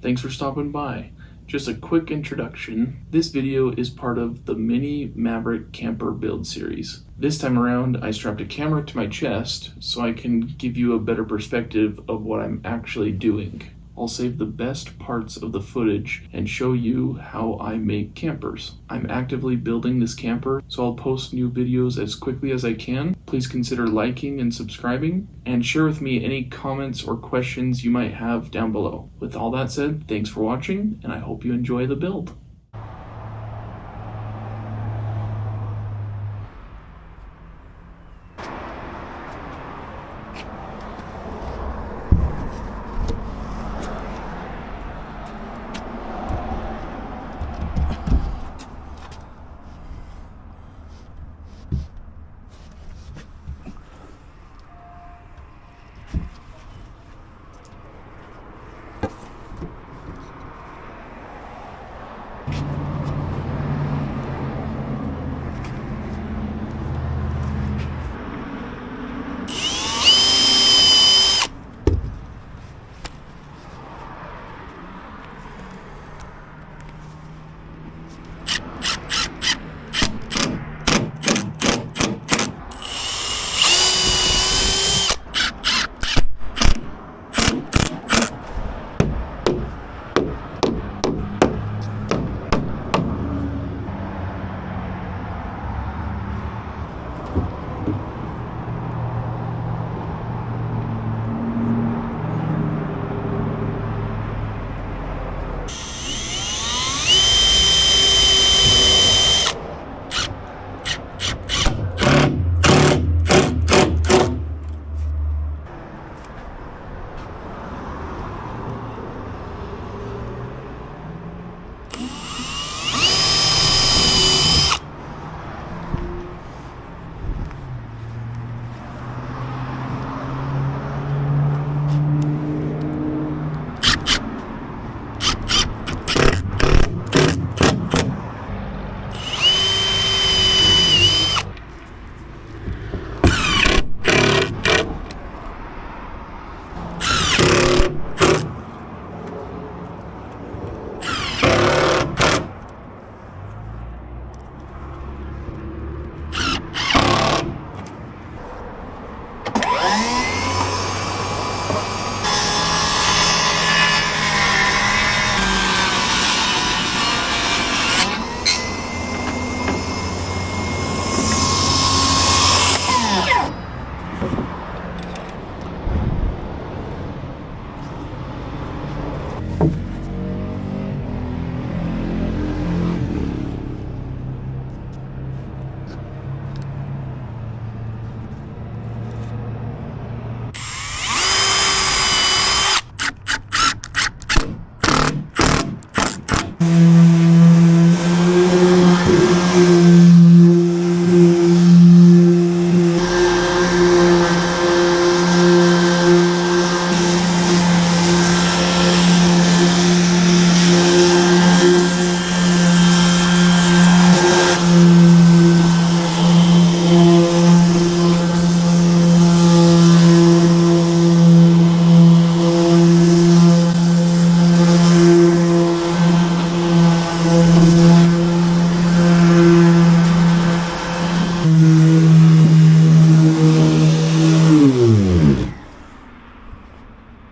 Thanks for stopping by. Just a quick introduction. This video is part of the mini Maverick camper build series. This time around, I strapped a camera to my chest so I can give you a better perspective of what I'm actually doing. I'll save the best parts of the footage and show you how I make campers. I'm actively building this camper, so I'll post new videos as quickly as I can. Please consider liking and subscribing, and share with me any comments or questions you might have down below. With all that said, thanks for watching, and I hope you enjoy the build.